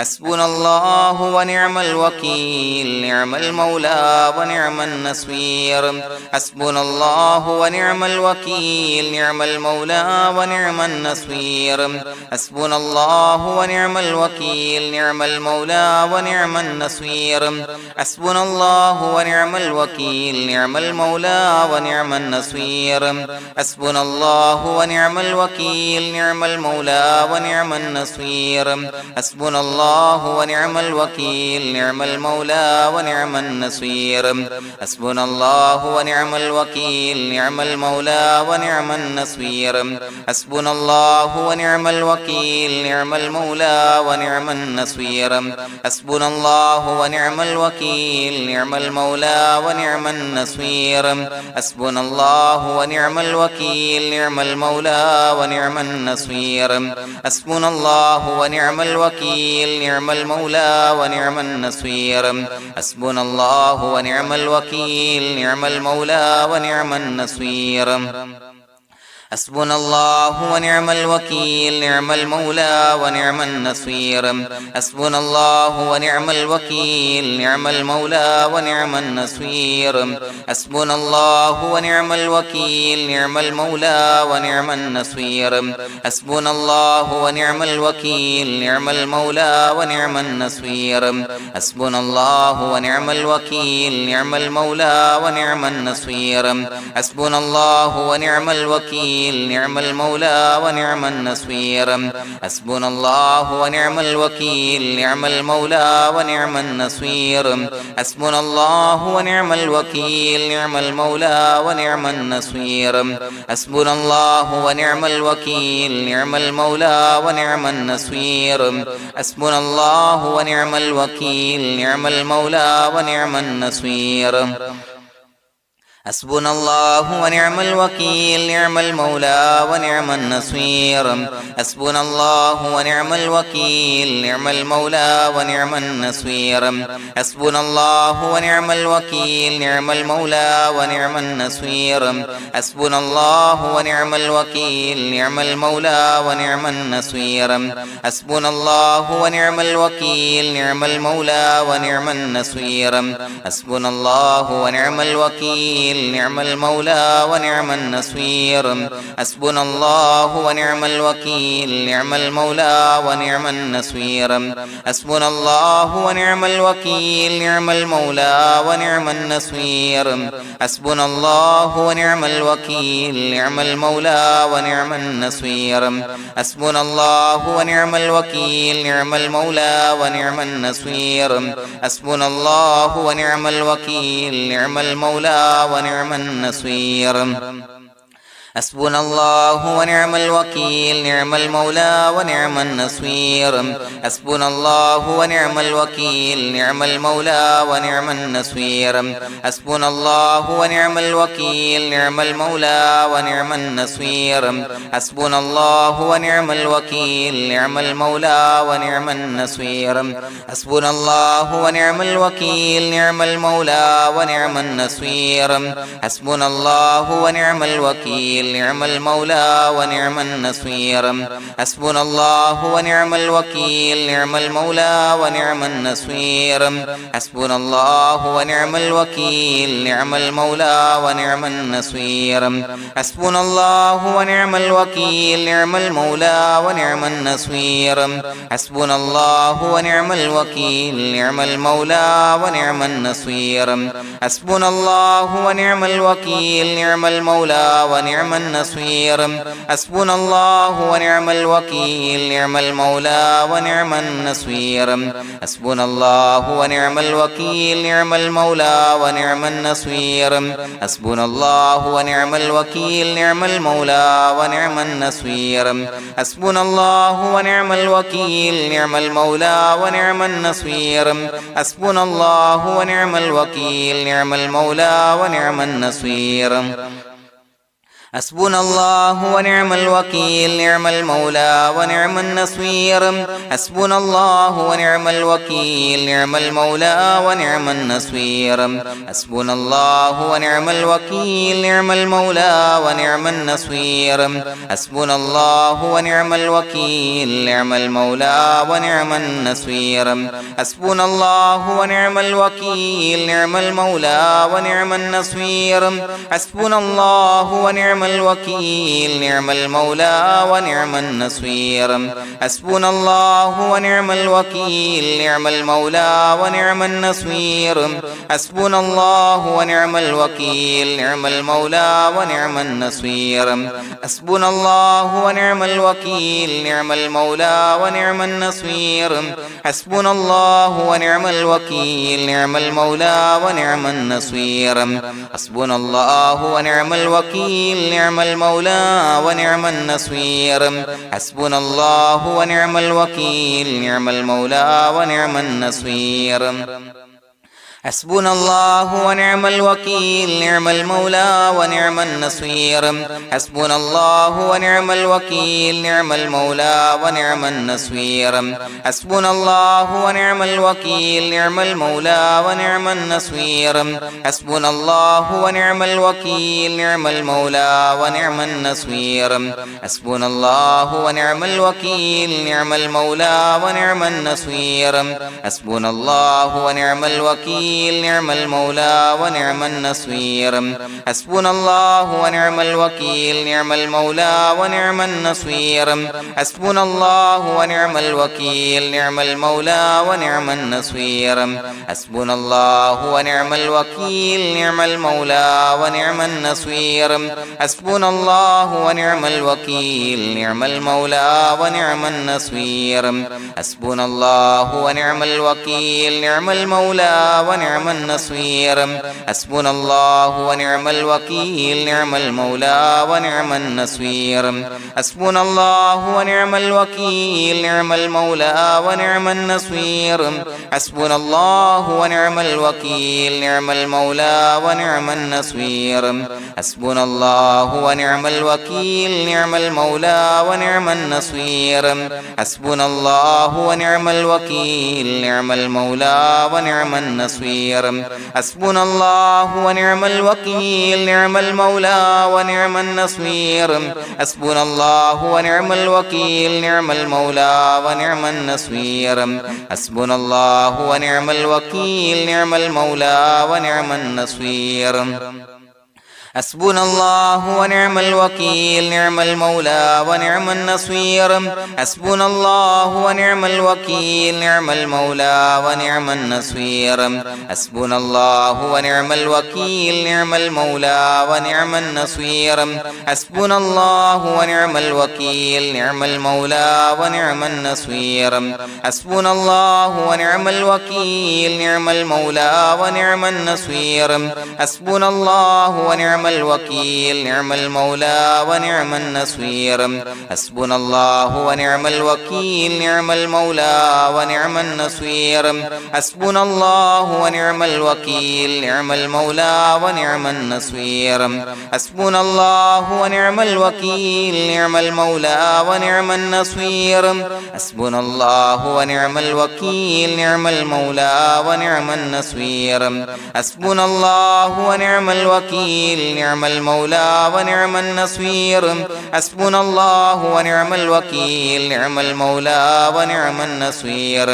حسبنا الله ونعم الوكيل نعم المولى ونعم النصير حسبنا الله ونعم الوكيل نعم المولى ونعم النصير حسبنا الله ونعم الوكيل نعم المولى ونعم النصير حسبنا الله ونعم الوكيل نعم المولى ونعم النصير حسبنا الله ونعم الوكيل نعم المولى ونعم النصير حسبنا الله ونعم الوكيل نعم المولى ونعم النصير حسبنا الله ونعم الوكيل نعم المولى ونعم النصير حسبنا الله ونعم الوكيل نعم المولى ونعم النصير حسبنا الله ونعم الوكيل نعم المولى ونعم النصير حسبنا الله ونعم الوكيل نعم المولى ونعم النصير حسبنا الله ونعم الوكيل نعم المولى ونعم النصير حسبنا الله ونعم الوكيل نعم المولى ونعم النصير حسبنا الله ونعم الوكيل نعم المولى ونعم النصير حسبنا الله ونعم الوكيل نعم المولى ونعم النصير حسبنا الله ونعم الوكيل نعم المولى ونعم النصير حسبنا الله ونعم الوكيل نعم المولى ونعم النصير حسبنا الله ونعم الوكيل نعم المولى ونعم النصير حسبنا الله ونعم الوكيل نعم المولى ونعم النصير حسبنا الله ونعم الوكيل نعم المولى ونعم النصير حسبنا الله ونعم الوكيل نعم المولى ونعم النصير حسبنا الله ونعم الوكيل نعم المولى ونعم النصير حسبنا الله ونعم الوكيل نعم المولى ونعم النصير حسبنا الله ونعم الوكيل نعم المولى ونعم النصير حسبنا الله ونعم الوكيل نعم المولى ونعم النصير حسبنا الله ونعم الوكيل نعم المولى ونعم النصير حسبنا الله ونعم الوكيل نعم المولى ونعم النصير حسبنا الله ونعم الوكيل نعم المولى ونعم النصير حسبنا الله ونعم الوكيل نعم المولى ونعم النصير حسبنا الله ونعم الوكيل نعم المولى ونعم النصير حسبنا الله ونعم الوكيل نعم المولى ونعم النصير حسبنا الله ونعم الوكيل نعم المولى ونعم النصير حسبنا الله ونعم الوكيل نعم المولى ونعم النصير حسبنا الله ونعم الوكيل نعم المولى ونعم النصير حسبنا الله ونعم الوكيل نعم المولى ونعم النصير حسبنا الله ونعم الوكيل نعم المولى ونعم النصير حسبنا الله ونعم الوكيل نعم المولى ونعم النصير حسبنا الله ونعم الوكيل نعم المولى ونعم النصير حسبنا الله ونعم الوكيل نعم المولى ونعم النصير حسبنا الله ونعم الوكيل نعم المولى ونعم النصير حسبنا الله ونعم الوكيل نعم المولى ونعم النصير حسبنا الله ونعم الوكيل نعم المولى ونعم النصير حسبنا الله ونعم الوكيل نعم المولى ونعم النصير حسبنا الله ونعم الوكيل نعم المولى ونعم النصير حسبنا الله ونعم الوكيل نعم المولى ونعم النصير حسبنا الله ونعم الوكيل نعم المولى ونعم النصير حسبنا الله ونعم الوكيل نعم المولى ونعم النصير حسبنا الله ونعم الوكيل نعم المولى ونعم النصير حسبنا الله ونعم الوكيل نعم المولى ونعم النصير حسبنا الله ونعم الوكيل نعم المولى ونعم النصير حسبنا الله ونعم الوكيل نعم المولى ونعم النصير حسبنا الله ونعم الوكيل نعم المولى ونعم النصير حسبنا الله ونعم الوكيل نعم المولى ونعم النصير حسبنا الله ونعم الوكيل نعم المولى ونعم النصير حسبنا الله ونعم الوكيل نعم المولى ونعم النصير حسبنا الله ونعم الوكيل نعم المولى ونعم النصير حسبنا الله ونعم الوكيل نعم المولى ونعم النصير حسبنا الله ونعم الوكيل نعم المولى ونعم النصير حسبنا الله ونعم الوكيل نعم المولى ونعم النصير حسبنا الله ونعم الوكيل نعم المولى ونعم النصير حسبنا الله ونعم الوكيل نعم المولى ونعم النصير حسبنا الله ونعم الوكيل نعم المولى ونعم النصير حسبنا الله ونعم الوكيل نعم المولى ونعم النصير حسبنا الله ونعم الوكيل نعم المولى ونعم النصير حسبنا الله ونعم الوكيل نعم المولى ونعم النصير حسبنا الله ونعم الوكيل نعم المولى ونعم النصير حسبنا الله ونعم الوكيل نعم المولى ونعم النصير حسبنا الله ونعم الوكيل نعم المولى ونعم النصير حسبنا الله ونعم الوكيل نعم المولى ونعم النصير حسبنا الله ونعم الوكيل نعم المولى ونعم النصير حسبنا الله ونعم الوكيل نعم المولى ونعم النصير حسبنا الله ونعم الوكيل نعم المولى ونعم النصير حسبنا الله ونعم الوكيل نعم المولى ونعم النصير حسبنا الله ونعم الوكيل نعم المولى ونعم النصير حسبنا الله ونعم الوكيل نعم المولى ونعم النصير حسبنا الله ونعم الوكيل نعم المولى ونعم النصير حسبنا الله ونعم الوكيل نعم المولى ونعم النصير حسبنا الله ونعم الوكيل نعم المولى ونعم النصير حسبنا الله ونعم الوكيل نعم المولى ونعم النصير حسبنا الله ونعم الوكيل نعم المولى ونعم النصير حسبنا الله ونعم الوكيل نعم المولى ونعم النصير حسبنا الله ونعم الوكيل نعم المولى ونعم النصير حسبنا الله ونعم الوكيل نعم المولى ونعم النصير حسبنا الله ونعم الوكيل نعم المولى ونعم النصير حسبنا الله ونعم الوكيل نعم المولى ونعم النصير حسبنا الله ونعم الوكيل نعم المولى ونعم النصير حسبنا الله ونعم الوكيل نعم المولى ونعم النصير حسبنا الله ونعم الوكيل نعم المولى ونعم النصير حسبنا الله ونعم الوكيل نعم المولى ونعم النصير حسبنا الله ونعم الوكيل نعم المولى ونعم النصير حسبنا الله ونعم الوكيل نعم المولى ونعم النصير حسبنا الله ونعم الوكيل نعم المولى ونعم النصير حسبنا الله ونعم الوكيل نعم المولى ونعم النصير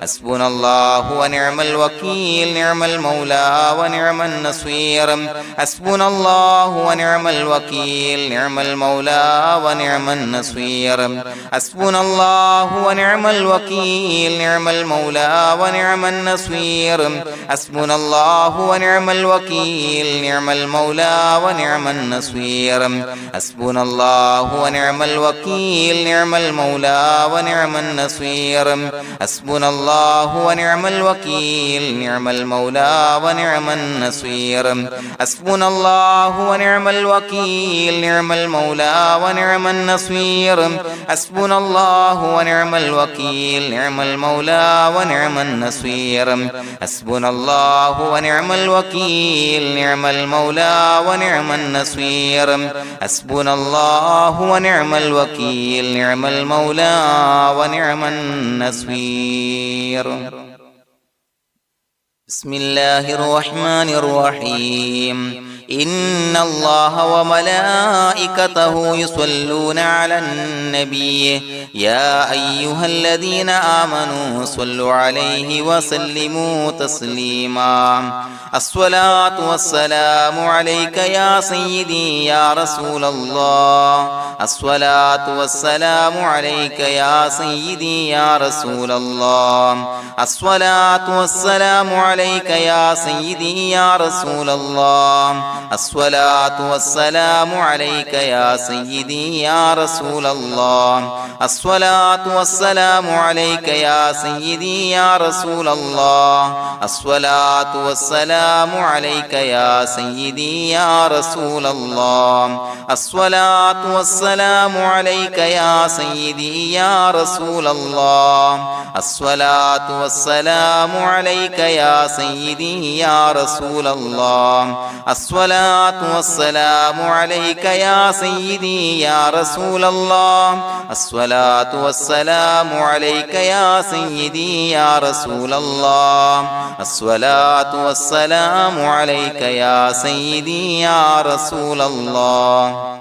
حسبنا الله ونعم الوكيل نعم المولى ونعم النصير حسبنا الله ونعم الوكيل نعم المولى ونعم النصير حسبنا الله ونعم الوكيل نعم المولى ونعم النصير حسبنا الله ونعم الوكيل نعم المولى ونعم النصير حسبنا الله ونعم الوكيل نعم المولى ونعم النصير حسبنا الله ونعم الوكيل نعم المولى ونعم النصير حسبنا الله ونعم الوكيل نعم المولى ونعم النصير حسبنا الله ونعم الوكيل نعم المولى ونعم النصير حسبنا الله ونعم الوكيل نعم المولى ونعم النصير حسبنا الله ونعم الوكيل نعم المولى ونعم النصير بسم الله الرحمن الرحيم إن الله وملائكته يصلون على النبي يا أيها الذين آمنوا صلوا عليه وسلموا تسليما الصلاة والسلام عليك يا سيدي يا رسول الله الصلاة والسلام عليك يا سيدي يا رسول الله الصلاة والسلام عليك يا سيدي يا رسول الله الصلاة والسلام عليك يا سيدي يا رسول الله الصلاة والسلام عليك يا سيدي يا رسول الله الصلاة والسلام عليك يا سيدي يا رسول الله الصلاة والسلام عليك يا سيدي يا رسول الله الصلاة والسلام عليك يا سيدي يا رسول الله الصلاة والسلام عليك يا سيدي يا رسول الله الصلاة والسلام عليك يا سيدي يا رسول الله الصلاة والسلام عليك يا سيدي يا رسول الله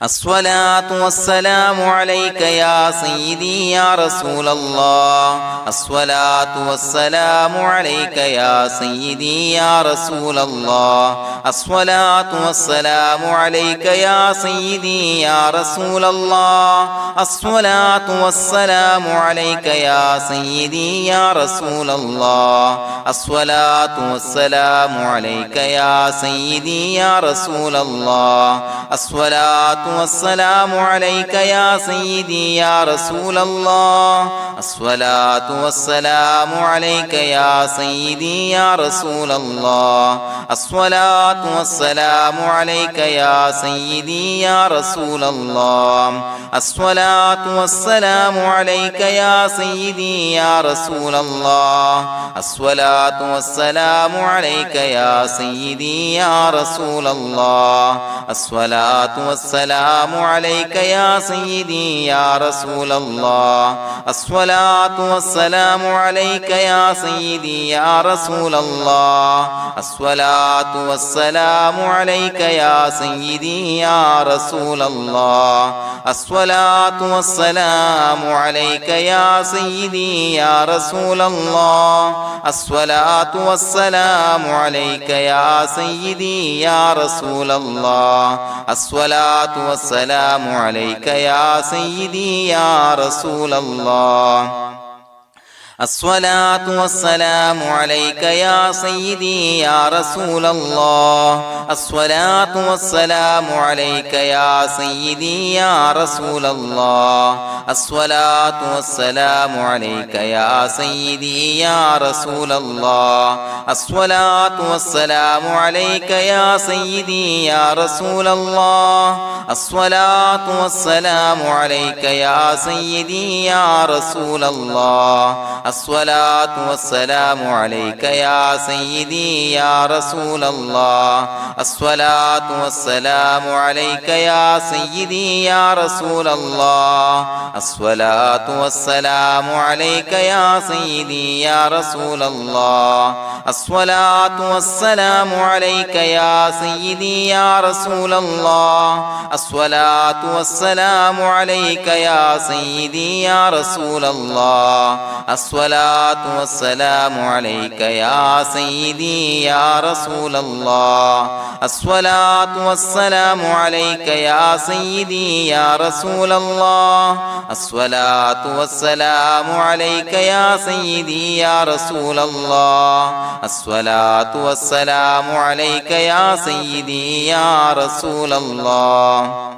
الصلاة والسلام عليك يا سيدي يا رسول الله الصلاة والسلام عليك يا سيدي يا رسول الله الصلاة والسلام عليك يا سيدي يا رسول الله الصلاة والسلام عليك يا سيدي يا رسول الله الصلاة والسلام عليك يا سيدي يا رسول الله الصلاة والسلام عليك يا سيدي يا رسول الله الصلاة والسلام عليك يا سيدي يا رسول الله الصلاة والسلام عليك يا سيدي يا رسول الله الصلاة والسلام عليك يا سيدي يا رسول الله الصلاة والسلام عليك يا سيدي يا رسول الله الصلاة والسلام عليك يا سيدي يا رسول الله الصلاة والسلام عليك يا سيدي يا رسول الله الصلاة والسلام عليك يا سيدي يا رسول الله الصلاة والسلام عليك يا سيدي يا رسول الله الصلاة والسلام عليك يا سيدي يا رسول الله الصلاة والسلام عليك يا سيدي يا رسول الله الصلاة والسلام عليك يا سيدي يا رسول الله الصلاة والسلام عليك يا سيدي يا رسول الله الصلاة والسلام عليك يا سيدي يا رسول الله الصلاة والسلام عليك يا سيدي يا رسول الله الصلاة والسلام عليك يا سيدي يا رسول الله الصلاة والسلام عليك يا سيدي يا رسول الله الصلاة والسلام عليك يا سيدي يا رسول الله الصلاة والسلام عليك يا سيدي يا رسول الله الصلاة والسلام عليك يا سيدي يا رسول الله الصلاة والسلام عليك يا سيدي يا رسول الله الصلاة والسلام عليك يا سيدي يا رسول الله الصلاة والسلام عليك يا سيدي يا رسول الله الصلاة والسلام عليك يا سيدي يا رسول الله الصلاة والسلام عليك يا سيدي يا رسول الله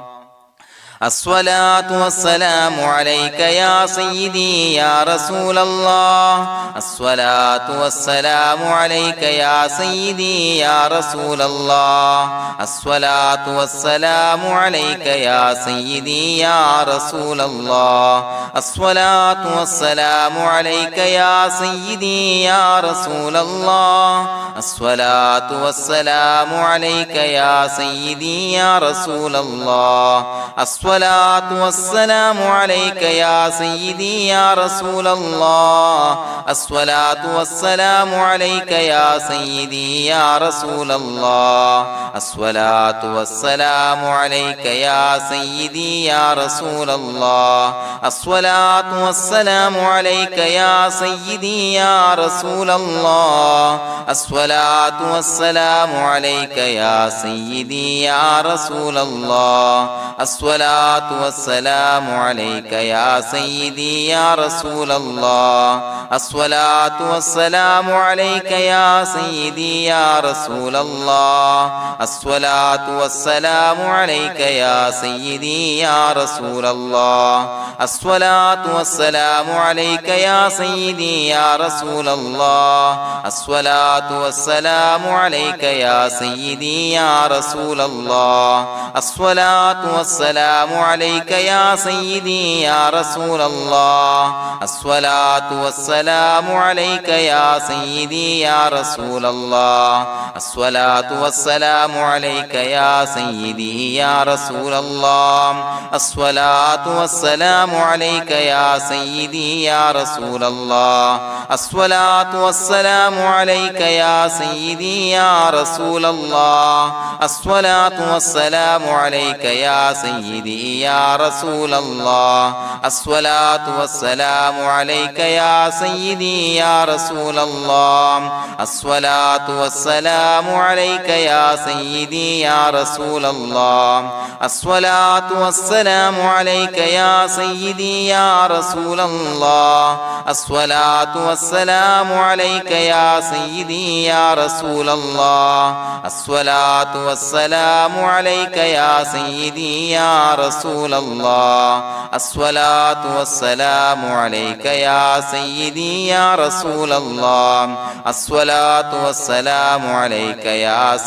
الصلاة والسلام عليك يا سيدي يا رسول الله الصلاة والسلام عليك يا سيدي يا رسول الله الصلاة والسلام عليك يا سيدي يا رسول الله الصلاة والسلام عليك يا سيدي يا رسول الله الصلاة والسلام عليك يا سيدي يا رسول الله الصلاة والسلام عليك يا سيدي يا رسول الله الصلاة والسلام عليك يا سيدي يا رسول الله الصلاة والسلام عليك يا سيدي يا رسول الله الصلاة والسلام عليك يا سيدي يا رسول الله الصلاة والسلام عليك يا سيدي يا رسول الله الصلاة والسلام عليك يا سيدي يا رسول الله الصلاة والسلام عليك يا سيدي يا رسول الله الصلاة والسلام عليك يا سيدي يا رسول الله الصلاة والسلام عليك يا سيدي يا رسول الله الصلاة والسلام عليك يا سيدي يا رسول الله الصلاة والسلام عليك يا سيدي يا رسول الله الصلاة والسلام عليك يا سيدي يا رسول الله الصلاة والسلام عليك يا سيدي يا رسول الله الصلاة والسلام عليك يا سيدي يا رسول الله الصلاة والسلام عليك يا سيدي يا رسول الله الصلاة والسلام عليك يا سيدي يا رسول الله الصلاة والسلام عليك يا سيدي يا رسول الله الصلاة والسلام عليك يا سيدي يا رسول الله الصلاة والسلام عليك يا سيدي يا رسول الله الصلاة والسلام عليك يا سيدي يا رسول الله الصلاة والسلام عليك يا سيدي يا رسول الله الصلاة والسلام عليك يا سيدي يا رسول الله الصلاة والسلام عليك يا سيدي يا رسول الله الصلاة والسلام عليك يا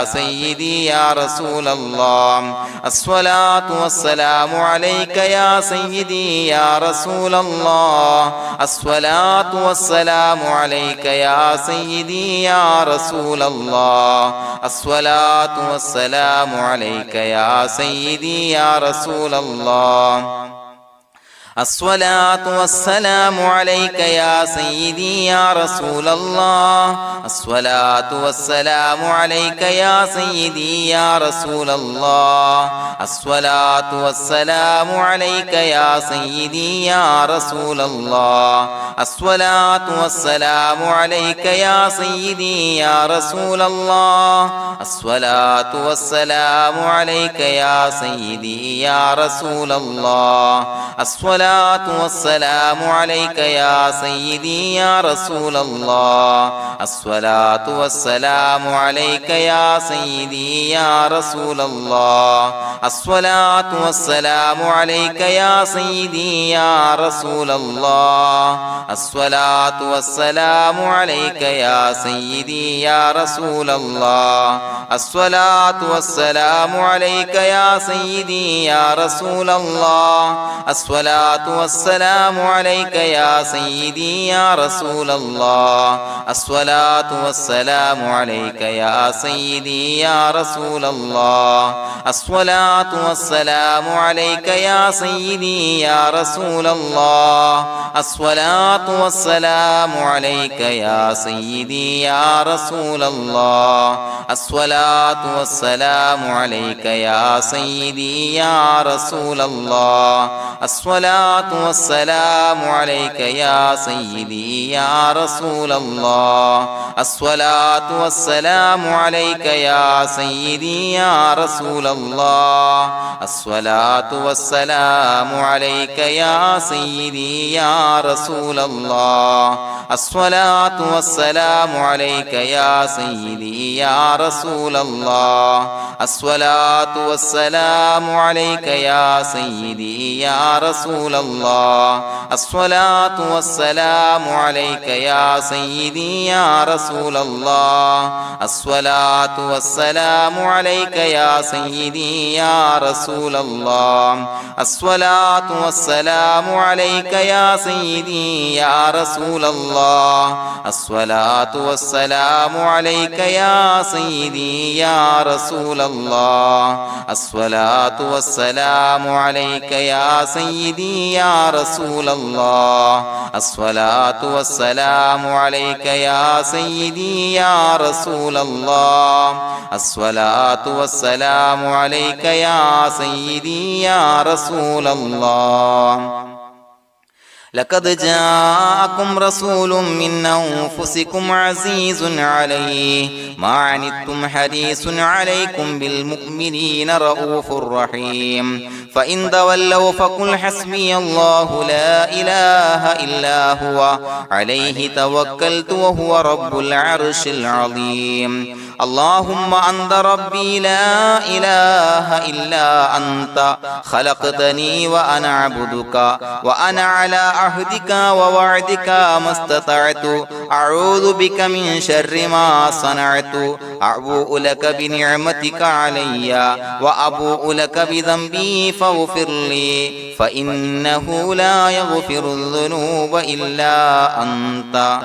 سيدي يا رسول الله الصلاة والسلام عليك يا سيدي يا رسول الله الصلاة والسلام عليك يا سيدي يا رسول الله الصلاة والسلام عليك يا سيدي يا رسول الله الصلاة والسلام عليك يا سيدي يا رسول الله الصلاة والسلام عليك يا سيدي يا رسول الله الصلاة والسلام عليك يا سيدي يا رسول الله الصلاة والسلام عليك يا سيدي يا رسول الله الصلاة والسلام عليك يا سيدي يا رسول الله الصلاة والسلام عليك يا سيدي يا رسول الله الصلاة والسلام عليك يا سيدي يا رسول الله الصلاة والسلام عليك يا سيدي يا رسول الله الصلاة والسلام عليك يا سيدي يا رسول الله الصلاة والسلام عليك يا سيدي يا رسول الله الصلاة والسلام عليك يا سيدي يا رسول الله الصلاة والسلام عليك يا سيدي يا رسول الله الصلاة والسلام عليك يا سيدي يا رسول الله الصلاة والسلام عليك يا سيدي يا رسول الله الصلاة والسلام عليك يا سيدي يا رسول الله الصلاة الصلاة والسلام عليك يا سيدي يا رسول الله الصلاة والسلام عليك يا سيدي يا رسول الله الصلاة والسلام عليك يا سيدي يا رسول الله الصلاة والسلام عليك يا سيدي يا رسول الله الصلاة والسلام عليك يا سيدي يا رسول الله الصلاة والسلام عليك يا سيدي يا رسول الله الصلاة والسلام عليك يا سيدي يا رسول الله الصلاة والسلام عليك يا سيدي يا رسول الله الصلاة والسلام عليك يا سيدي يا رسول الله الصلاة والسلام عليك يا سيدي يا رسول الله الصلاة والسلام عليك يا سيدي يا رسول الله الصلاة والسلام عليك يا سيدي يا رسول الله لقد جاءكم رسول من أنفسكم عزيز عليه ما عنتم حريص عليكم بالمؤمنين رؤوف رحيم فإن تولوا فقل حسبي الله لا إله إلا هو عليه توكلت وهو رب العرش العظيم اللهم أنت ربي لا إله إلا أنت خلقتني وأنا عبدك وأنا على عهدك ووعدك ما استطعت أعوذ بك من شر ما صنعت أبوء لك بنعمتك علي وأبوء لك بذنبي فاغفر لي فإنه لا يغفر الذنوب إلا أنت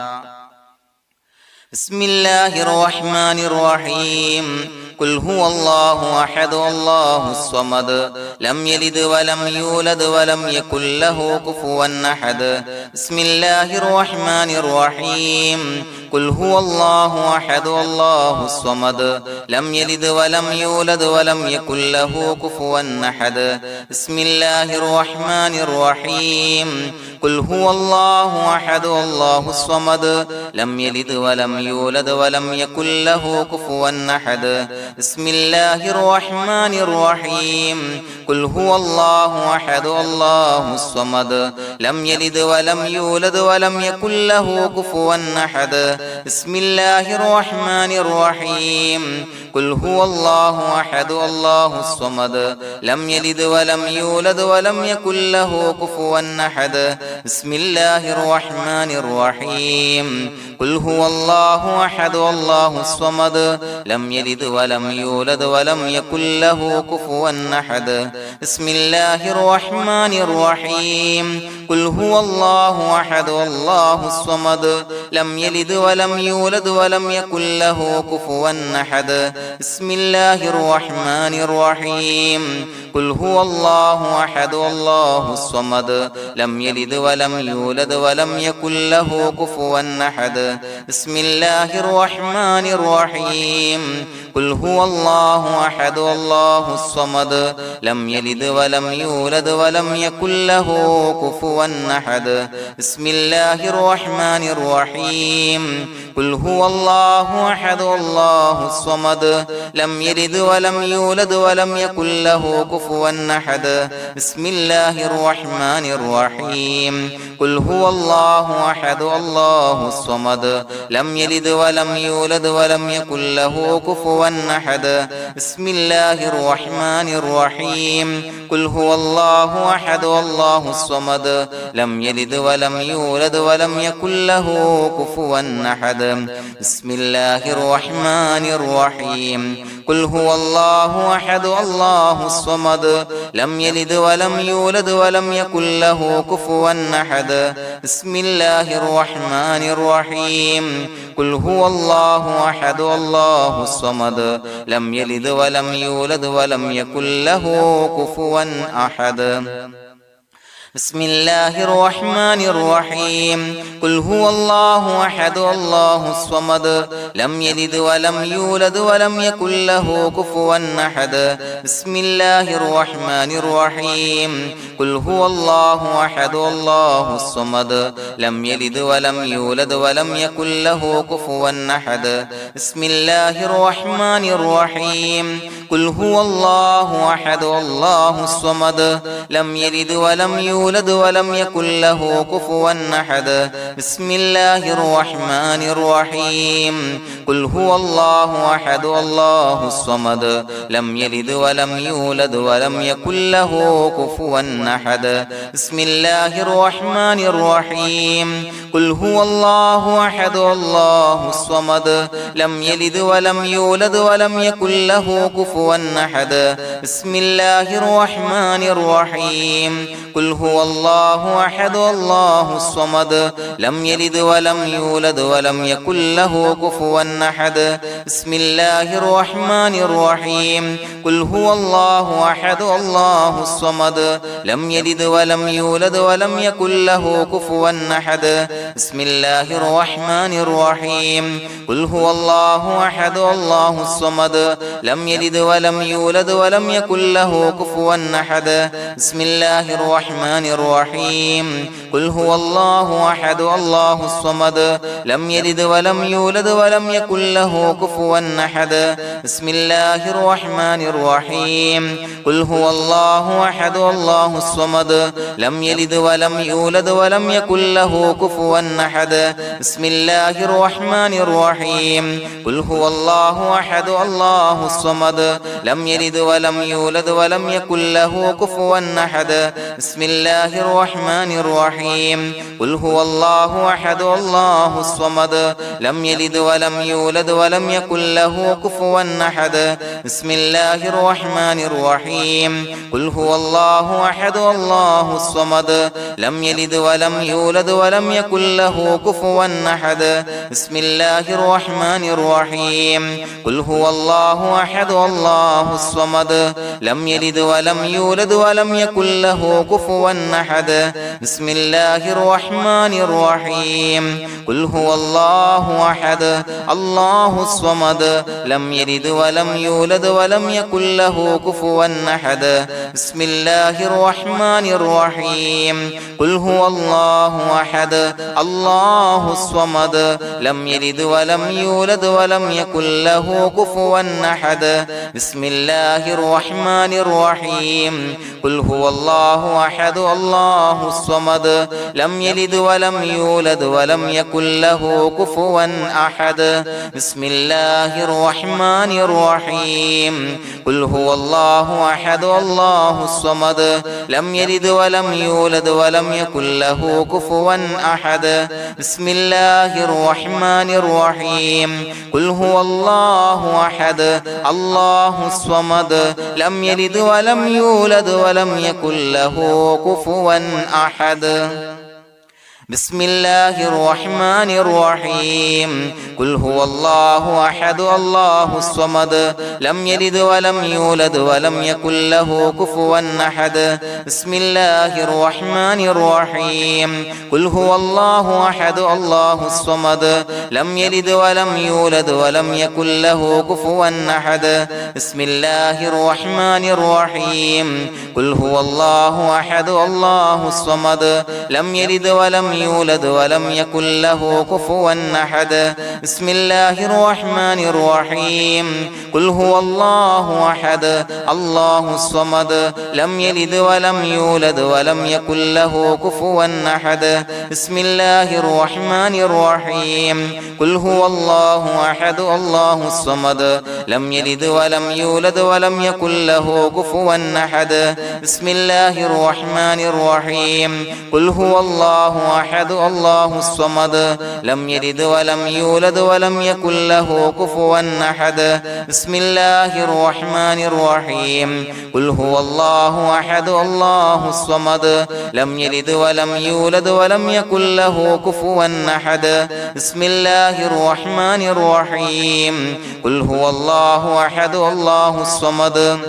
بسم الله الرحمن الرحيم قل هو الله أحد الله الصمد لم يلد ولم يولد ولم يكن له كفوا أحد بسم الله الرحمن الرحيم قل هو الله أحد الله الصمد لم يلد ولم يولد ولم يكن له كفوا أحد بسم الله الرحمن الرحيم قل هو الله أحد الله الصمد لم يلد ولم يولد ولم يكن له كفوا أحد بسم الله الرحمن الرحيم قل هو الله أحد الله الصمد لم يلد ولم يولد ولم يكن له كفوا أحد بسم الله الرحمن الرحيم قل هو الله أحد الله الصمد لم يلد ولم يولد ولم يكن له كفوا أحد بسم الله الرحمن الرحيم قل هو الله أحد الله الصمد لم يلد ولم يولد ولم يكن له كفوا أحد بسم الله الرحمن الرحيم قل هو الله أحد الله الصمد لم يلد ولم يولد ولم يكن له كفوا أحد بسم الله الرحمن الرحيم قل هو الله أحد الله الصمد لم يلد ولم يولد ولم يكن له كفوا أحد بسم الله الرحمن الرحيم قل هو الله أحد الله الصمد لم يلد ولم يولد ولم يكن له كفوا أحد بسم الله الرحمن الرحيم قل هو الله أحد الله الصمد لم يلد ولم يولد ولم يكن له كفوا أحد بسم الله الرحمن الرحيم قل هو الله أحد الله الصمد لم يلد ولم يولد ولم يكن له كفوا أحد بسم الله الرحمن الرحيم قل هو الله أحد الله الصمد لم يلد ولم يولد ولم يكن له كفوا أحد بسم الله الرحمن الرحيم قل هو الله أحد الله الصمد لم يلد ولم يولد ولم يكن له كفوا أحد بسم الله الرحمن الرحيم قل هو الله أحد الله الصمد لم يلد ولم يولد ولم يكن له كفوا أحد بسم الله الرحمن الرحيم قل هو الله أحد الله الصمد لم يلد ولم يولد ولم يكن له كفوا أحد بسم الله الرحمن الرحيم قل هو الله أحد الله الصمد لم يلد ولم يولد ولم يكن له كفوا أحد بسم الله الرحمن الرحيم قل هو الله أحد الله الصمد لم يلد ولم يولد ولم يكن له كفوا أحد بسم الله الرحمن الرحيم قل هو الله أحد الله الصمد لم يلد ولم يولد ولم يكن له كفوا أحد بسم الله الرحمن الرحيم قل هو الله أحد الله الصمد لم يلد ولم يولد ولم يكن له كفوا أحد بسم الله الرحمن الرحيم قل هو الله أحد الله الصمد لم يلد ولم يولد ولم يكن له كفوا أحد بسم الله الرحمن الرحيم قل هو الله أحد الله الصمد لم يلد ولم يولد ولم يكن له كفوا أحد بسم الله الرحمن الرحيم قل هو الله أحد الله الصمد لم يلد ولم يولد ولم يكن له كفوا أحد بسم الله الرحمن الرحيم قل هو الله أحد الله الصمد لم يلد ولم يولد ولم يكن له كفوا أحد بسم الله الرحمن الرحيم قل هو الله أحد الله الصمد لم يلد ولم يولد ولم يكن له كفوا أحد بسم الله الرحمن الرحيم قل هو الله أحد الله الصمد لم يلد ولم يولد ولم يكن له كفوا أحد بسم الله الرحمن الرحيم قل هو الله أحد الله الصمد لم يلد ولم يولد ولم يكن له كفوا أحد بسم الله الرحمن الرحيم قل هو الله أحد الله الصمد لم يلد ولم يولد ولم يكن له كفوا أحد بسم الله الرحمن الرحيم قل هو الله أحد الله الصمد لم يلد ولم يولد ولم يكن له كفوا أحد بسم الله الرحمن الرحيم قل هو الله أحد الله الصمد لم يلد ولم يولد ولم يكن له كفوا أحد بسم الله الرحمن الرحيم قل هو الله أحد الله الصمد لم يلد ولم يولد ولم يكن له كفوا أحد بسم الله الرحمن الرحيم قل هو الله أحد الله الصمد لم يلد ولم يولد ولم يكن له كفوا أحد بسم الله الرحمن الرحيم قل هو الله أحد الله الصمد لم يلد ولم يولد ولم يكن له كفوا أحد بسم الله الرحمن الرحيم قل هو الله أحد الله الصمد لم يلد ولم يولد ولم يكن له كفوا أحد بسم الله الرحمن الرحيم قل هو الله أحد الله الصمد لم يلد ولم يولد ولم يكن له كفوا أحد بسم الله الرحمن الرحيم قل هو الله أحد الله الصمد لم يلد ولم يولد ولم يكن له كفوا أحد بسم الله الرحمن الرحيم قل هو الله أحد الله الصمد لم يلد ولم يولد ولم يكن له كفوا أحد بسم الله الرحمن الرحيم قل هو الله أحد الله الصمد لم يلد ولم يولد ولم يكن له كفوا أحد بسم الله الرحمن الرحيم قل هو الله أحد الله الصمد لم يلد ولم يولد ولم يكن له كفوا أحد بسم الله الرحمن الرحيم قل هو الله أحد الله الصمد لم يلد ولم يولد ولم يكن له كفوا أحد بسم الله الرحمن الرحيم قل هو الله أحد الله الصمد لم يلد ولم يولد ولم يكن له كفوا أحد بسم الله الرحمن الرحيم قل هو الله أحد الله الصمد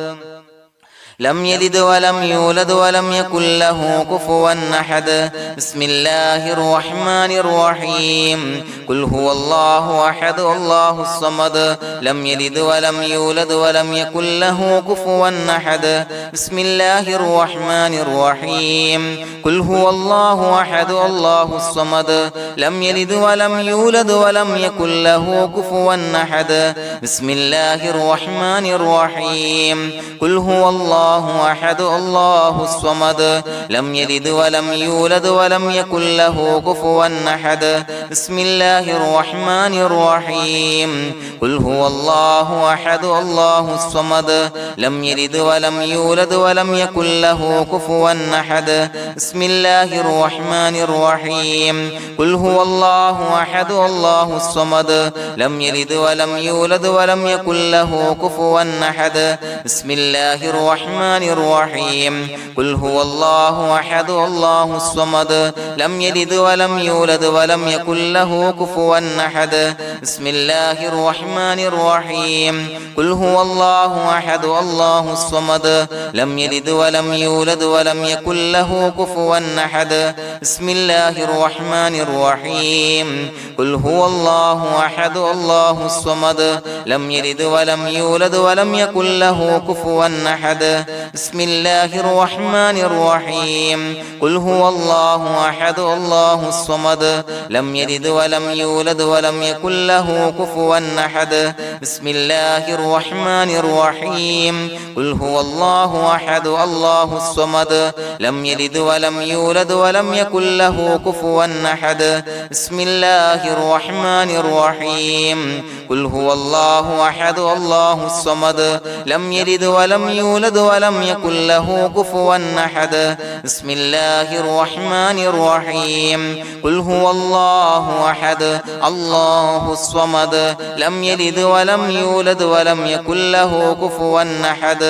لم يلد ولم يولد ولم يكن له كفوا أحد بسم الله الرحمن الرحيم قل هو الله أحد الله الصمد لم يلد ولم يولد ولم يكن له كفوا أحد بسم الله الرحمن الرحيم قل هو الله أحد الله الصمد لم يلد ولم يولد ولم يكن له كفوا أحد بسم الله الرحمن الرحيم قل هو الله أحد الله الصمد لم يلد ولم يولد ولم يكن له كفوا أحد بسم الله الرحمن الرحيم قل هو الله أحد الله الصمد لم يلد ولم يولد ولم يكن له كفوا أحد بسم الله الرحمن الرحيم قل هو الله أحد الله الصمد لم يلد ولم يولد ولم يكن له كفوا أحد بسم الله الرحمن الرحيم قل هو الله أحد الله الصمد لم يلد ولم يولد ولم يكن له كفوا أحد بسم الله الرحمن الرحيم قل هو الله أحد الله الصمد لم يلد ولم يولد ولم يكن له كفوا أحد بسم الله الرحمن الرحيم قل هو الله أحد الله الصمد لم يلد ولم يولد ولم يكن له كفوا أحد بسم الله الرحمن الرحيم قل هو الله أحد الله الصمد لم يلد ولم يولد ولم يكن له كفوا أحد بسم الله الرحمن الرحيم قل هو الله أحد الله الصمد لم يلد ولم يولد ولم يكن له كفوا أحد بسم الله الرحمن الرحيم قل هو الله أحد الله الصمد لم يلد ولم يولد ولم يكن له كفوا أحد بسم الله الرحمن الرحيم قل هو الله أحد الله الصمد لم يلد ولم يولد ولم يكن له كفوا أحد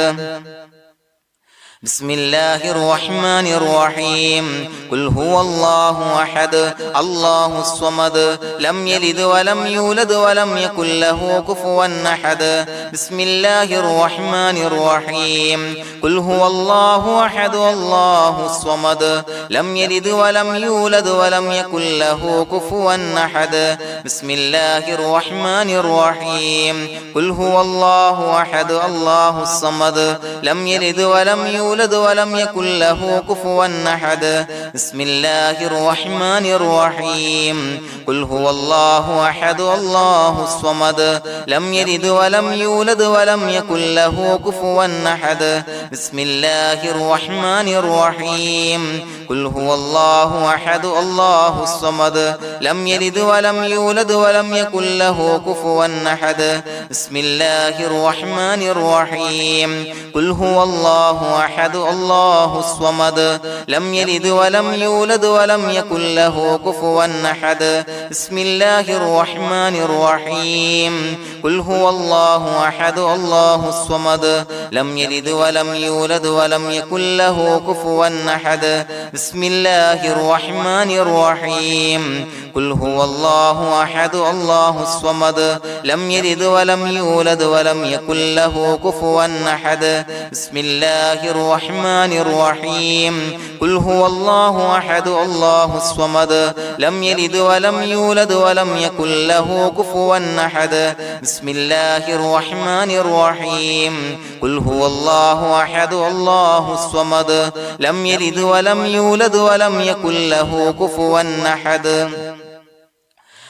بسم الله الرحمن الرحيم قل هو الله أحد الله الصمد لم يلد ولم يولد ولم يكن له كفوا أحد بسم الله الرحمن الرحيم قل هو الله أحد الله الصمد لم يلد ولم يولد ولم يكن له كفوا أحد بسم الله الرحمن الرحيم قل هو الله أحد الله الصمد لم يلد ولم يولد ولم يكن له كفوا أحد بسم الله الرحمن الرحيم قل هو الله أحد الله الصمد لم يلد ولم يولد ولم يكن له كفوا أحد بسم الله الرحمن الرحيم قل هو الله أحد الله الصمد لم يلد ولم يولد ولم يكن له كفوا أحد بسم الله الرحمن الرحيم قل هو الله أحد الله الصمد لم يلد ولم يولد ولم يكن له كفوا أحد بسم الله الرحمن الرحيم قل هو الله أحد الله الصمد لم يلد ولم يولد ولم يكن له كفوا أحد بسم الله الرحمن الرحيم قل هو الله أحد الله الصمد لم يلد ولم يولد ولم يكن له كفوا أحد بسم الله الرحمن الرحيم قل هو الله أحد الله الصمد لم يلد ولم يولد ولم يكن له كفوا أحد بسم الله الرحمن الرحيم قل هو الله أحد الله الصمد لم يلد ولم يولد ولم يكن له كفوا أحد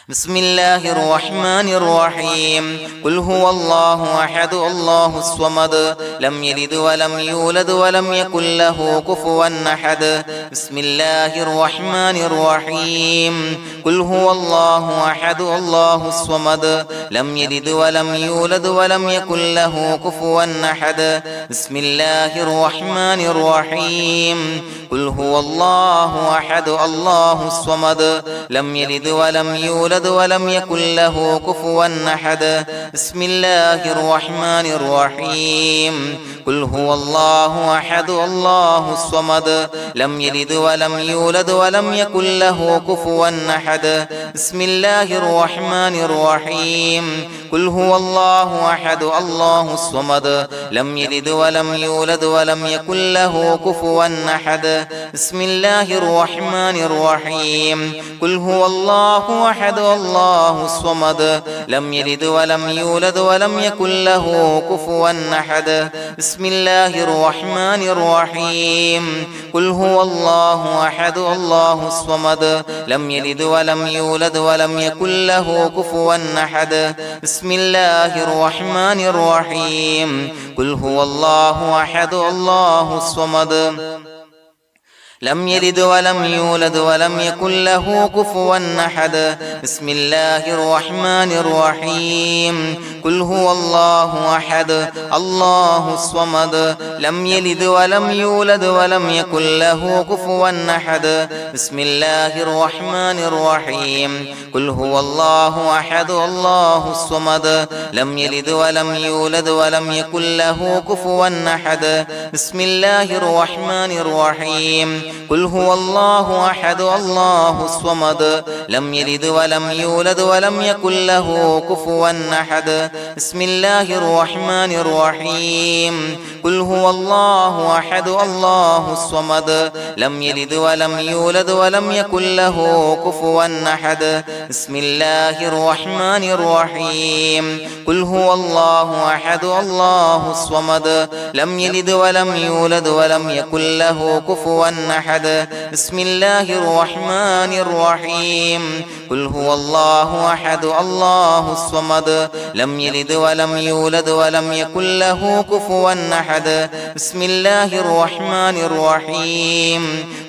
بسم الله الرحمن الرحيم قل هو الله أحد الله الصمد لم يلد ولم يولد ولم يكن له كفوا أحد بسم الله الرحمن الرحيم قل هو الله أحد الله الصمد لم يلد ولم يولد ولم يكن له كفوا أحد بسم الله الرحمن الرحيم قل هو الله أحد الله الصمد لم يلد ولم يولد يولد ولم يكن له كفوا أحد بسم الله الرحمن الرحيم قل هو الله أحد الله الصمد لم يلد ولم يولد ولم يكن له كفوا أحد بسم الله الرحمن الرحيم قل هو الله أحد الله الصمد لم يلد ولم يولد ولم يكن له كفوا أحد بسم الله الرحمن الرحيم قل هو الله أحد الله الصمد لم يلد ولم يولد ولم يكن له كفوا أحد بسم الله الرحمن الرحيم قل هو الله أحد الله الصمد لم يلد ولم يولد ولم يكن له كفوا أحد بسم الله الرحمن الرحيم قل هو الله أحد الله الصمد لم يلد ولم يولد ولم يكن له كفوا أحد بسم الله الرحمن الرحيم قل هو الله أحد الله الصمد لم يلد ولم يولد ولم يكن له كفوا أحد بسم الله الرحمن الرحيم قل هو الله أحد الله الصمد لم يلد ولم يولد ولم يكن له كفوا أحد بسم الله الرحمن الرحيم قل هو الله أحد الله الصمد لم يلد ولم يولد ولم يكن له كفوا أحد بسم الله الرحمن الرحيم قل هو الله أحد الله الصمد لم يلد ولم يولد ولم يكن له كفوا أحد بسم الله الرحمن الرحيم قل هو الله أحد الله الصمد لم يلد ولم يولد ولم يكن له كفوا أحد بسم الله الرحمن الرحيم قل هو الله أحد الله الصمد لم يلد ولم يولد ولم يكن له كفوا أحد بسم الله الرحمن الرحيم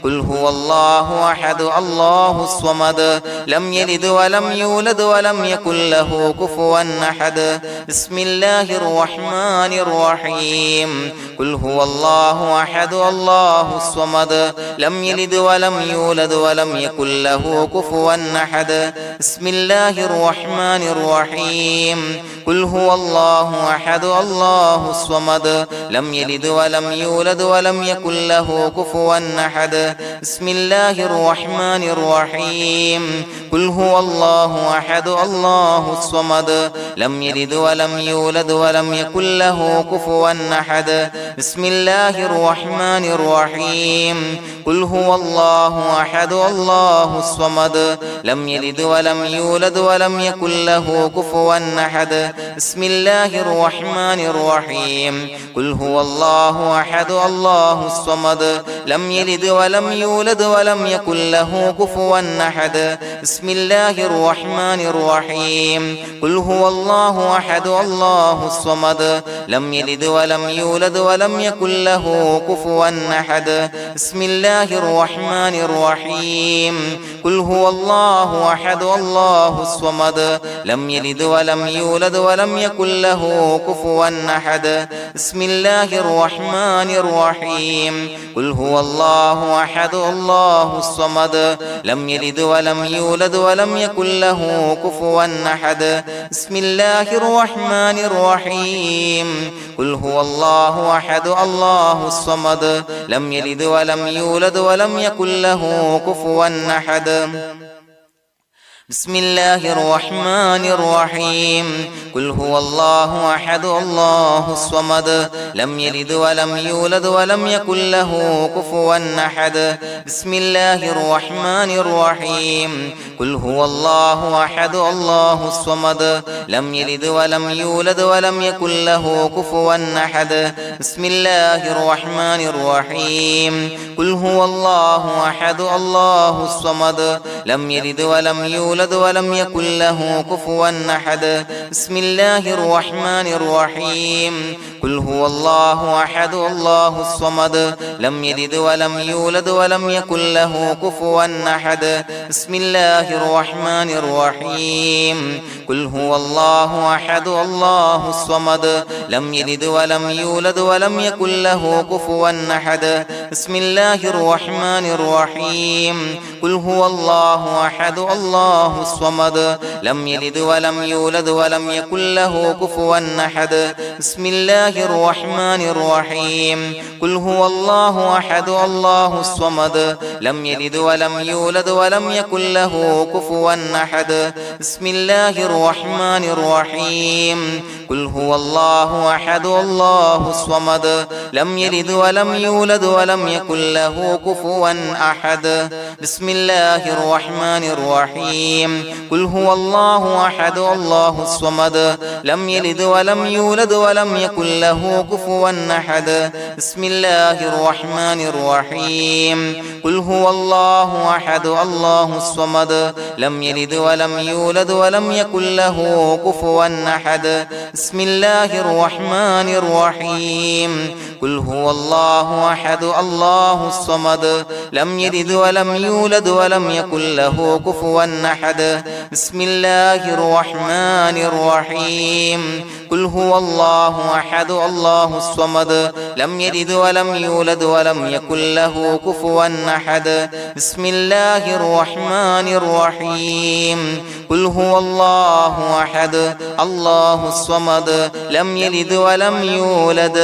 قل هو الله أحد الله الصمد لم يلد ولم يولد ولم يكن له كفوا أحد بسم الله الرحمن الرحيم قل هو الله أحد الله الصمد لم يلد ولم يولد ولم يكن له كفوا أحد بسم الله الرحمن الرحيم قل هو الله أحد الله الصمد لم يلد ولم يولد ولم يكن له كفوا أحد بسم الله الرحمن الرحيم قل هو الله أحد الله الصمد لم يلد ولم يولد ولم يكن له كفوا أحد بسم الله الرحمن الرحيم قل هو الله أحد الله الصمد لم يلد ولم يولد ولم يكن له كفوا أحد بسم الله الرحمن الرحيم قل هو الله أحد الله الصمد لم يلد ولم يولد ولم يكن له كفوا أحد بسم الله الرحمن الرحيم قل هو الله أحد الله الصمد لم يلد ولم يولد ولم يكن له كفوا أحد بسم الله الرحمن الرحيم قل هو الله أحد الله الصمد لم يلد ولم يولد ولم يكن له كفوا أحد بسم الله الرحمن الرحيم قل هو الله أحد الله الصمد لم يلد ولم يولد ولم يكن له كفوا أحد بسم الله الرحمن الرحيم قل هو الله أحد الله الصمد لم يلد ولم يولد ولم يكن له كفوا أحد بسم الله الرحمن الرحيم قل هو الله أحد الله الصمد لم يلد ولم يولد ولم يكن له كفوا أحد بسم الله الرحمن الرحيم قل هو الله أحد الله الصمد لم يلد ولم يولد ولم يكن له كفوا أحد بسم الله الرحمن الرحيم قل هو الله أحد الله الصمد لم يلد ولم يولد ولم يكن له كفوا أحد بسم الله الرحمن الرحيم قل هو الله أحد الله الصمد لم يلد ولم يولد ولم يكن له كفوا أحد بسم الله الرحمن الرحيم قل هو الله أحد الله الصمد لم يلد ولم يولد ولم يكن له كفوا أحد بسم الله الرحمن الرحيم قل هو الله الله أحد الله الصمد لم يلد ولم يولد ولم يكن له كفوا أحد بسم الله الرحمن الرحيم قل هو الله أحد الله الصمد لم يلد ولم يولد ولم يكن له كفوا أحد بسم الله الرحمن الرحيم قل هو الله أحد الله الصمد لم يلد ولم يولد ولم يكن له كفوا أحد بسم الله الرحمن الرحيم قل هو الله أحد الله الصمد لم يلد ولم يولد ولم يكن له كفوا أحد بسم الله الرحمن الرحيم قل هو الله أحد الله الصمد لم يلد ولم يولد ولم يكن له كفوا أحد بسم الله الرحمن الرحيم قل هو الله أحد الله الصمد لم يلد ولم يولد ولم يكن له كفوا أحد بسم الله الرحمن الرحيم قل هو الله أحد الله الصمد لم يلد ولم يولد ولم يكن له كفوا أحد بسم الله الرحمن الرحيم قل هو الله أحد الله الصمد لم يلد ولم يولد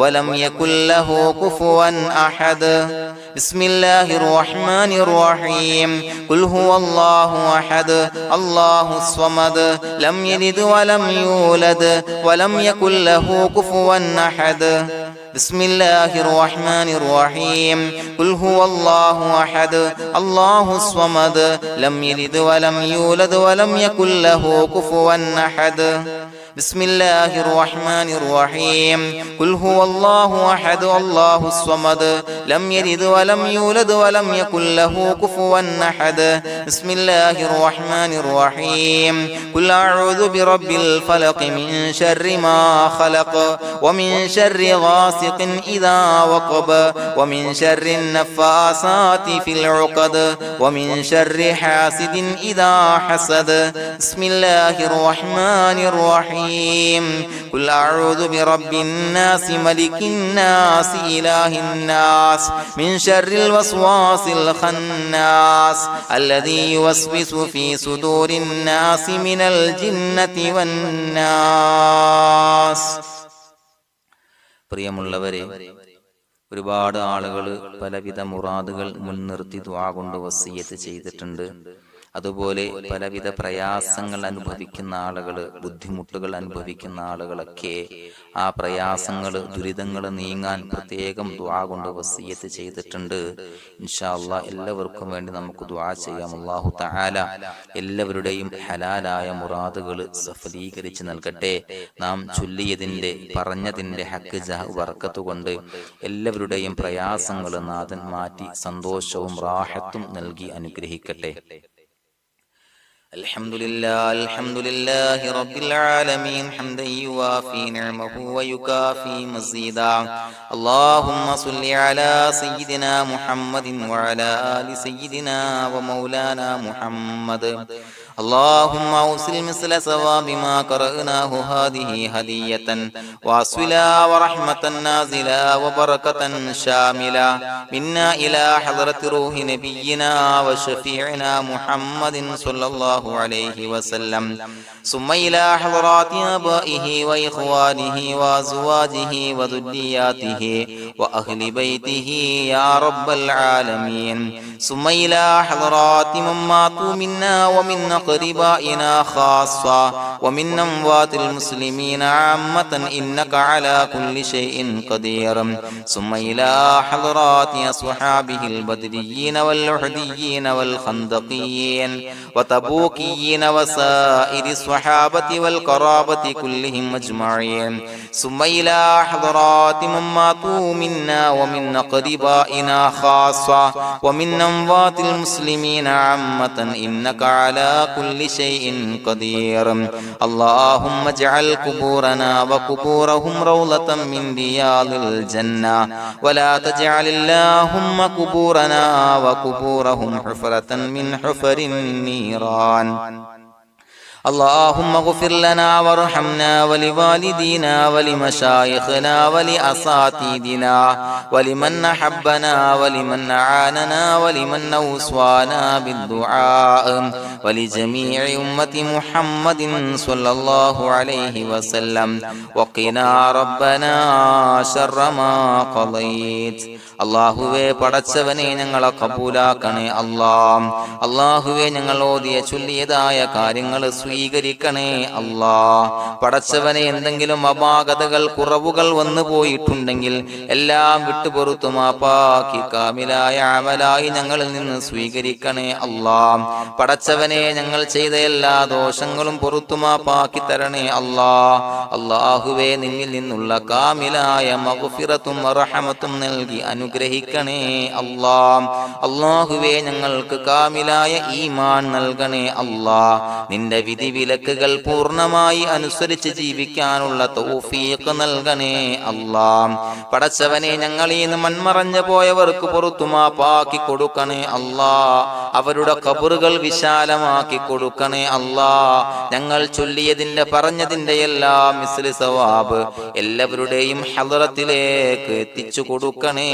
ولم يكن له كفوا أحد بسم الله الرحمن الرحيم قل هو الله أحد الله الصمد لم يلد ولم يولد ولم يكن له كفوا أحد بسم الله الرحمن الرحيم قل هو الله أحد الله الصمد لم يلد ولم يولد ولم يكن له كفوا أحد بسم الله الرحمن الرحيم قل هو الله أحد الله الصمد لم يلد ولم يولد ولم يكن له كفوا أحد بسم الله الرحمن الرحيم قل أعوذ برب الفلق من شر ما خلق ومن شر غاسق إذا وقب ومن شر النفاثات في العقد ومن شر حاسد إذا حسد بسم الله الرحمن الرحيم قل أعوذ برب الناس ملك الناس إله الناس من شر الوسواس الخناس الذي يوسوس في صدور الناس من الجنة والناس. പ്രിയമുള്ളവരെ, ഒരുപാട് ആളുകൾ പലവിധ മുറാദുകൾ മുൻനിർത്തി ദുആ കൊണ്ട് വസിയ്യത്ത് ചെയ്തിട്ടുണ്ട്. അതുപോലെ പലവിധ പ്രയാസങ്ങൾ അനുഭവിക്കുന്ന ആളുകൾ, ബുദ്ധിമുട്ടുകൾ അനുഭവിക്കുന്ന ആളുകളൊക്കെ ആ പ്രയാസങ്ങൾ, ദുരിതങ്ങൾ നീങ്ങാൻ പ്രത്യേകം ദുആ കൊണ്ട് വസിയ്യത്ത് ചെയ്തിട്ടുണ്ട്. ഇൻഷാ അല്ലാഹ് എല്ലാവർക്കും വേണ്ടി നമുക്ക് ദുആ ചെയ്യാം. അല്ലാഹു തആല എല്ലാവരുടെയും ഹലാലായ മുറാദുകൾ സഫലീകരിച്ച് നൽകട്ടെ. നാം ചൊല്ലിയതിന്റെ, പറഞ്ഞതിന്റെ ഹക്ക് ജാഹ് ബർക്കത്ത് കൊണ്ട് എല്ലാവരുടെയും പ്രയാസങ്ങൾ നാഥൻ മാറ്റി സന്തോഷവും റാഹത്തും നൽകി അനുഗ്രഹിക്കട്ടെ. الحمد لله رب العالمين حمدا يوافي نعمه ويكافي مزيدا. اللهم صل على سيدنا محمد وعلى آل سيدنا ومولانا محمد. اللهم أوصل مثل ثواب ما قرأناه هذه هدية واصلا ورحمة نازلا وبركة شاملة منا إلى حضرة روح نبينا وشفيعنا محمد صلى الله عليه وسلم، ثم إلى حضرات آبائه وإخوانه وأزواجه وذرياته وأهل بيته يا رب العالمين، ثم إلى حضرات من ماتوا منا ومن أقربائنا خاصة ومن أموات المسلمين عامة إنك على كل شيء قدير، ثم إلى حضرات أصحابه البدريين والأحديين والخندقيين وتبوكيين وسائر الصحابة والقرابة كلهم أجمعين، ثم إلى حضرات من ماتوا منا ومن أقربائنا خاصة ومن أموات المسلمين عامة إنك على كل شيء قدير. اللهم اجعل قبورنا وقبورهم روضة من رياض الجنة، ولا تجعل اللهم قبورنا وقبورهم حفرة من حفر النيران. اللهم اغفر لنا وارحمنا ولوالدينا ولمشايخنا ولأساتذتنا ولمن أحبنا ولمن أعاننا ولمن أوصانا بالدعاء ولجميع أمة محمد صلى الله عليه وسلم وقنا ربنا شر ما قضيت. അള്ളാഹുവേ പടച്ചവനെ ഞങ്ങളെ കബൂലാക്കണേ അല്ലാഹ്. അള്ളാഹുവേ ഞങ്ങൾ ഓതിയ ചൊല്ലിയതായ കാര്യങ്ങൾ സ്വീകരിക്കണേ അല്ലാഹ്. പടച്ചവനെ എന്തെങ്കിലും അപാകതകൾ കുറവുകൾ വന്നു പോയിട്ടുണ്ടെങ്കിൽ എല്ലാം വിട്ടുപൊറുത്തു മാപ്പാക്കി കാമിലായ അമലായി ഞങ്ങളിൽ നിന്ന് സ്വീകരിക്കണേ അല്ലാഹ്. പടച്ചവനെ ഞങ്ങൾ ചെയ്ത എല്ലാ ദോഷങ്ങളും പൊറുത്തു മാപ്പാക്കി തരണേ അല്ലാഹ്. അള്ളാഹുവേ നിന്നിൽ നിന്നുള്ള കാമിലായ മഗ്ഫിറത്തും റഹമത്തും നൽകി അനുഗ്രഹിക്കണേ അല്ലാഹ്. അല്ലാഹുവേ ഞങ്ങൾക്ക് കാമിലായ ഈമാൻ നൽകണേ അല്ലാഹ്. നിന്റെ വിധി വിലക്കുകൾ പൂർണ്ണമായി അനുസരിച്ച് ജീവിക്കാനുള്ള തൗഫീഖ് നൽകണേ അല്ലാഹ്. പടച്ചവനെ ഞങ്ങളിൽ നിന്ന് മൺമറഞ്ഞു പോയവർക്ക് പുറത്തു മാപ്പാക്കി കൊടുക്കണേ അല്ലാഹ്. അവരുടെ ഖബറുകൾ വിശാലമാക്കി കൊടുക്കണേ അല്ലാഹ്. ഞങ്ങൾ ചൊല്ലിയതിന്റെ പറഞ്ഞതിന്റെ എല്ലാം മിസ്ലി സവാബ് എല്ലാവരുടെയും ഹളറത്തിലേക്ക് എത്തിച്ചു കൊടുക്കണേ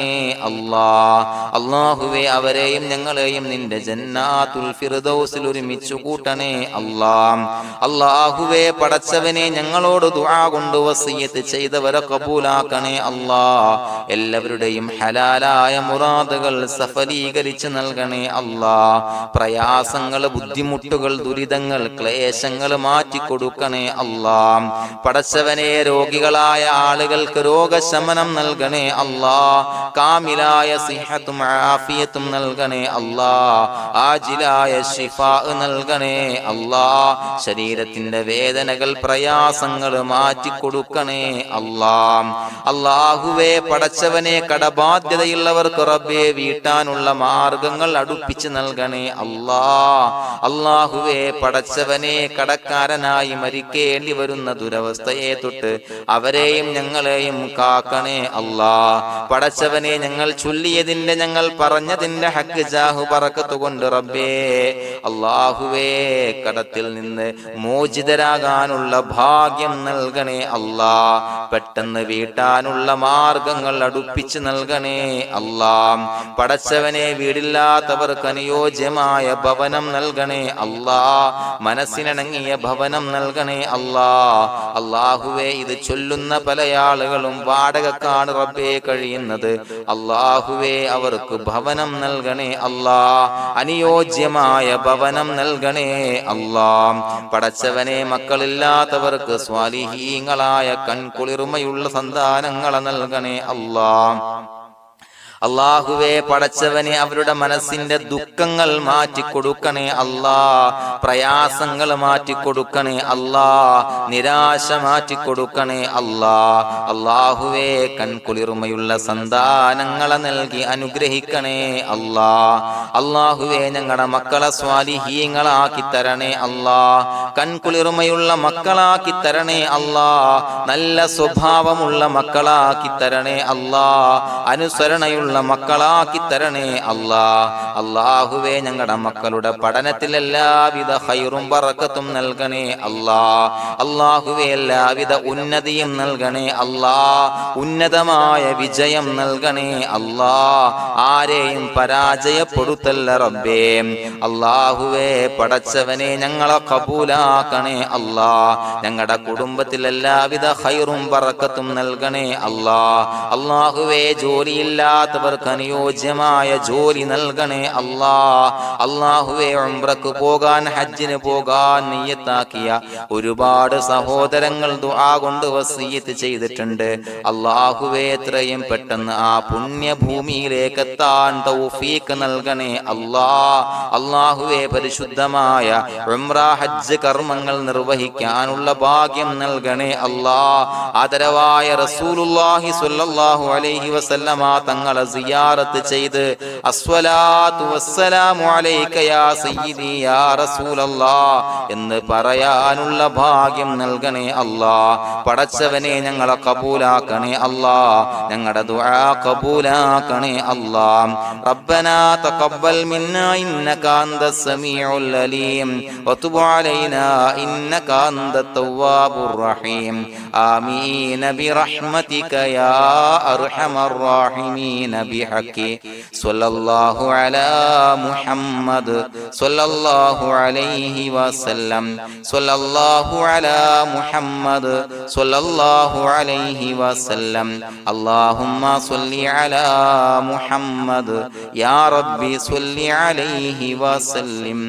അല്ലാഹ്. അല്ലാഹുവേ അവരെയും ഞങ്ങളെയും നിന്റെ ജന്നാത്തുൽ ഫിർദൗസിൽ ഒരുമിച്ചു കൂട്ടണേ അല്ലാഹ്. അല്ലാഹുവേ പടച്ചവനെ ഞങ്ങളോട് ദുആ കൊണ്ട് വസിയത്ത് ചെയ്തവരെ കബൂലാക്കണേ അല്ലാഹ്. എല്ലാവരുടെയും ഹലാലായ മുറാദുകൾ സഫലീകരിച്ച് നൽകണേ അല്ലാഹ്. പ്രയാസങ്ങൾ, ബുദ്ധിമുട്ടുകൾ, ദുരിതങ്ങൾ, ക്ലേശങ്ങൾ മാറ്റിക്കൊടുക്കണേ അല്ലാഹ്. പടച്ചവനെ രോഗികളായ ആളുകൾക്ക് രോഗശമനം നൽകണേ അല്ലാഹ്. കാമിലായ സിഹത്തും ആഫിയത്തും നൽകണേ അല്ലാഹ്. ആജിലായ ശിഫാ നൽകണേ അല്ലാഹ്. ശരീരത്തിന്റെ വേദനകൾ, പ്രയാസങ്ങൾ മാറ്റിക്കൊടുക്കണേ അല്ലാഹ്. അല്ലാഹുവേ പടച്ചവനെ കടബാധ്യതയുള്ളവർക്ക് റബ്ബേ വീട്ടാനുള്ള മാർഗങ്ങൾ അടുപ്പിച്ച് നൽകണേ അല്ലാഹ്. അല്ലാഹുവേ പടച്ചവനെ കടക്കാരനായി മരിക്കേണ്ടി വരുന്ന ദുരവസ്ഥയെ തൊട്ട് അവരെയും ഞങ്ങളെയും കാക്കണേ അല്ലാഹ്. പടച്ചവനെ ഞങ്ങൾ ചൊല്ലിയതിന്റെ, ഞങ്ങൾ പറഞ്ഞതിന്റെ ഹക്ക് ജാഹു ബറക്കത്ത് കൊണ്ട് റബ്ബേ അല്ലാഹുവേ കടത്തിൽ നിന്ന് മോചിതരാകാനുള്ള ഭാഗ്യം നൽകണേ അല്ലാഹ്. പെട്ടെന്ന് വീട്ടാനുള്ള മാർഗങ്ങൾ അടുപ്പിച്ച് നൽകണേ അല്ലാഹ്. പടച്ചവനെ വീടില്ലാത്തവർക്ക് അനുയോജ്യമായ ഭവനം നൽകണേ അല്ലാഹ്. മനസ്സിനിണങ്ങിയ ഭവനം നൽകണേ അല്ലാഹ്. അല്ലാഹുവേ ഇത് ചൊല്ലുന്ന പല ആളുകളും വാടകക്കാണ് റബ്ബേ കഴിയുന്നത്. അല്ലാഹുവേ അവർക്ക് ഭവനം നൽകണേ അല്ലാഹ്. അനുയോജ്യമായ ഭവനം നൽകണേ അല്ലാഹ്. പടച്ചവനെ മക്കളില്ലാത്തവർക്ക് സ്വാലിഹീങ്ങളായ കൺകുളിർമയുള്ള സന്താനങ്ങളെ നൽകണേ അല്ലാഹ്. അല്ലാഹുവേ പടച്ചവനെ അവരുടെ മനസ്സിന്റെ ദുഃഖങ്ങൾ മാറ്റിക്കൊടുക്കണേ അല്ലാഹ്. പ്രയാസങ്ങൾ മാറ്റിക്കൊടുക്കണേ അല്ലാഹ്. നിരാശ മാറ്റിക്കൊടുക്കണേ അല്ലാഹ്. അല്ലാഹുവേ കൺകുളിർമയുള്ള സന്താനങ്ങളെ നൽകി അനുഗ്രഹിക്കണേ അല്ലാഹ്. അല്ലാഹുവേ ഞങ്ങളുടെ മക്കളെ സ്വാലിഹീങ്ങളാക്കി തരണേ അല്ലാഹ്. കൺകുളിർമയുള്ള മക്കളാക്കി തരണേ അല്ലാഹ്. നല്ല സ്വഭാവമുള്ള മക്കളാക്കി തരണേ അല്ലാഹ്. അനുസരണയുള്ള മക്കളാക്കി തരണേ അല്ലാഹ്. അല്ലാഹുവേ ഞങ്ങളുടെ മക്കളുടെ പഠനത്തിൽ എല്ലാവിധ ഖൈറും ബറക്കത്തും നൽകണേ അല്ലാഹ്. അല്ലാഹുവേ എല്ലാവിധ ഉന്നതിയും നൽകണേ അല്ലാഹ്. ഉന്നതമായ വിജയം നൽകണേ അല്ലാഹ്. ആരെയും പരാജയപ്പെടുത്തല്ല റബ്ബേ. അല്ലാഹുവേ പടച്ചവനെ ഞങ്ങളെ കബൂലാക്കണേ അല്ലാഹ്. ഞങ്ങളുടെ കുടുംബത്തിൽ എല്ലാവിധ ഖൈറും ബറക്കത്തും നൽകണേ അല്ലാഹ്. അല്ലാഹുവേ ജോലിയില്ലാത്ത അനുയോജ്യമായ ജോലി നൽകണേ അല്ലാഹ്. അല്ലാഹുവേ ഉംറക്ക് പോകാൻ, ഹജ്ജിന് പോകാൻ നിയ്യത്താക്കിയ ഒരുപാട് സഹോദരങ്ങൾ ദുആ കൊണ്ട് വസിയത്ത് ചെയ്തിട്ടുണ്ട്. അല്ലാഹുവേ എത്രയും പെട്ടെന്ന് ആ പുണ്യഭൂമിയിലേക്ക് എത്താൻ തൗഫീഖ് നൽകണേ അല്ലാഹ്. അല്ലാഹുവേ പരിശുദ്ധമായ ഉംറ ഹജ്ജ് കർമ്മങ്ങൾ നിർവഹിക്കാനുള്ള ഭാഗ്യം നൽകണേ അല്ലാഹ്. ആദരവായ റസൂലുള്ളാഹി സ്വല്ലല്ലാഹു അലൈഹി വസല്ലമ തങ്ങളെ സിയാറത്ത് ചെയ്ത് അസ്സലാത്തു വസ്സലാമു അലൈക യാ സയ്യിദി യാ റസൂലല്ലാഹ് എന്ന് പറയാനുള്ള ഭാഗ്യം നൽകണേ അല്ലാഹ്. പടച്ചവനെ ഞങ്ങളെ കബൂലാക്കണേ അല്ലാഹ്, ഞങ്ങളുടെ ദുആ കബൂലാക്കണേ അല്ലാഹ്. റബ്ബനാ തഖബ്ബൽ മിന്നാ ഇന്നക അന്തസ് സമീഉൽ അലീം വതുബ് അലൈനാ ഇന്നക അന്തത് തവ്വാബുർ റഹീം. ആമീൻ ബിറഹ്മതിക യാ അർഹമർ റഹീമീൻ ബിഹഖി സ്വല്ലല്ലാഹു അലാ മുഹമ്മദ് സ്വല്ലല്ലാഹു അലൈഹി വസല്ലം സ്വല്ലല്ലാഹു അലാ മുഹമ്മദ് സ്വല്ലല്ലാഹു അലൈഹി വസല്ലം. അല്ലാഹുമ്മ സ്വല്ലി അലാ മുഹമ്മദ് യാ റബ്ബി സ്വല്ലി അലൈഹി വസല്ലം.